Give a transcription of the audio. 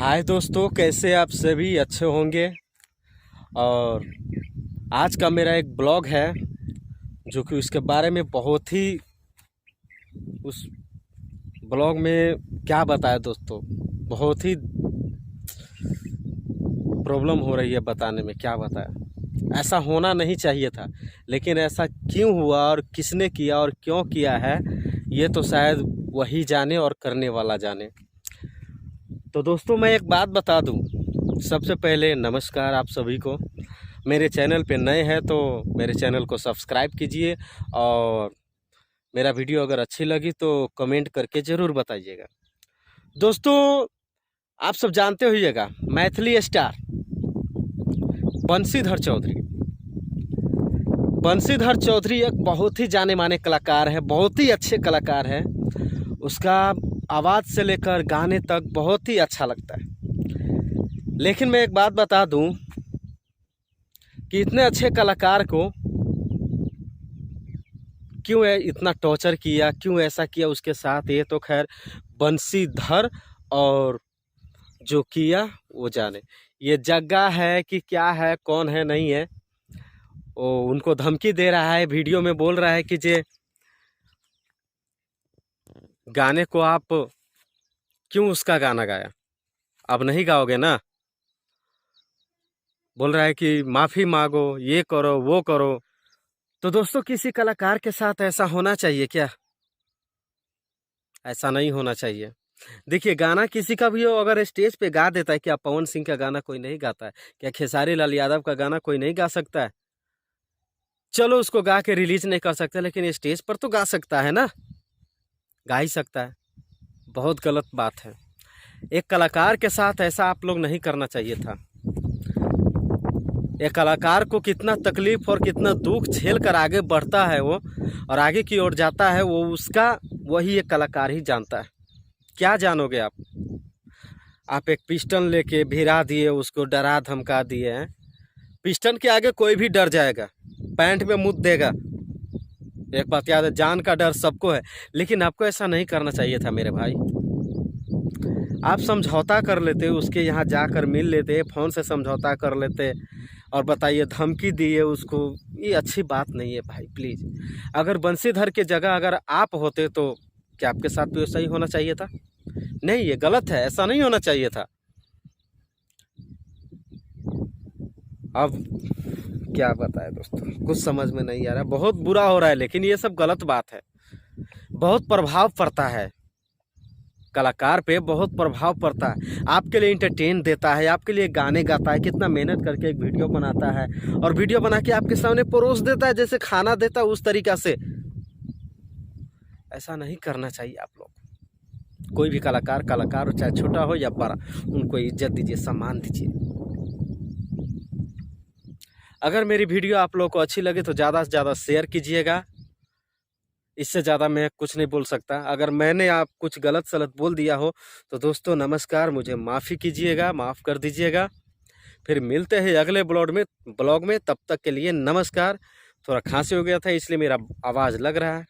हाय दोस्तों, कैसे आप सभी अच्छे होंगे। और आज का मेरा एक ब्लॉग है जो कि उसके बारे में बहुत ही उस ब्लॉग में क्या बताया दोस्तों, बहुत ही प्रॉब्लम हो रही है बताने में। क्या बताया, ऐसा होना नहीं चाहिए था, लेकिन ऐसा क्यों हुआ और किसने किया और क्यों किया है ये तो शायद वही जाने और करने वाला जाने। तो दोस्तों मैं एक बात बता दूं, सबसे पहले नमस्कार आप सभी को। मेरे चैनल पे नए हैं तो मेरे चैनल को सब्सक्राइब कीजिए, और मेरा वीडियो अगर अच्छी लगी तो कमेंट करके ज़रूर बताइएगा। दोस्तों आप सब जानते होइएगा, मैथिली स्टार बंशीधर चौधरी। बंशीधर चौधरी एक बहुत ही जाने माने कलाकार है, बहुत ही अच्छे कलाकार है। उसका आवाज़ से लेकर गाने तक बहुत ही अच्छा लगता है। लेकिन मैं एक बात बता दूं कि इतने अच्छे कलाकार को क्यों इतना टॉर्चर किया, क्यों ऐसा किया उसके साथ, ये तो खैर बंशीधर और जो किया वो जाने। ये जग्गा है कि क्या है, कौन है नहीं है, वो उनको धमकी दे रहा है, वीडियो में बोल रहा है कि जे गाने को आप क्यों उसका गाना गाया, अब नहीं गाओगे ना। बोल रहा है कि माफ़ी मांगो, ये करो वो करो। तो दोस्तों किसी कलाकार के साथ ऐसा होना चाहिए क्या? ऐसा नहीं होना चाहिए। देखिए, गाना किसी का भी हो, अगर स्टेज पे गा देता है, क्या पवन सिंह का गाना कोई नहीं गाता है? क्या खेसारी लाल यादव का गाना कोई नहीं गा सकता है? चलो उसको गा के रिलीज नहीं कर सकते, लेकिन स्टेज पर तो गा सकता है ना, गा ही सकता है। बहुत गलत बात है। एक कलाकार के साथ ऐसा आप लोग नहीं करना चाहिए था। एक कलाकार को कितना तकलीफ और कितना दुख झेल कर आगे बढ़ता है वो, और आगे की ओर जाता है वो, उसका वही एक कलाकार ही जानता है। क्या जानोगे आप एक पिस्टन लेके भिरा दिए, उसको डरा धमका दिए हैं। पिस्टन के आगे कोई भी डर जाएगा, पैंट में मुद देगा। एक बात याद है, जान का डर सबको है, लेकिन आपको ऐसा नहीं करना चाहिए था मेरे भाई। आप समझौता कर लेते, उसके यहाँ जाकर मिल लेते, फ़ोन से समझौता कर लेते, और बताइए धमकी दिए उसको। ये अच्छी बात नहीं है भाई, प्लीज़। अगर बंशीधर के जगह अगर आप होते तो क्या आपके साथ भी वैसा ही होना चाहिए था? नहीं, ये गलत है, ऐसा नहीं होना चाहिए था। अब क्या बताए दोस्तों, कुछ समझ में नहीं आ रहा, बहुत बुरा हो रहा है, लेकिन ये सब गलत बात है। बहुत प्रभाव पड़ता है कलाकार पे, बहुत प्रभाव पड़ता है। आपके लिए इंटरटेन देता है, आपके लिए गाने गाता है, कितना मेहनत करके एक वीडियो बनाता है, और वीडियो बना के आपके सामने परोस देता है, जैसे खाना देता है उस तरीक़ा से। ऐसा नहीं करना चाहिए आप लोग। कोई भी कलाकार हो, चाहे छोटा हो या बड़ा, उनको इज्जत दीजिए, सम्मान दीजिए। अगर मेरी वीडियो आप लोगों को अच्छी लगे तो ज़्यादा से ज़्यादा शेयर कीजिएगा। इससे ज़्यादा मैं कुछ नहीं बोल सकता। अगर मैंने आप कुछ गलत सलत बोल दिया हो तो दोस्तों नमस्कार, मुझे माफ़ी कीजिएगा, माफ़ कर दीजिएगा। फिर मिलते हैं अगले ब्लॉग में। तब तक के लिए नमस्कार। थोड़ा खांसी हो गया था इसलिए मेरा आवाज़ लग रहा है।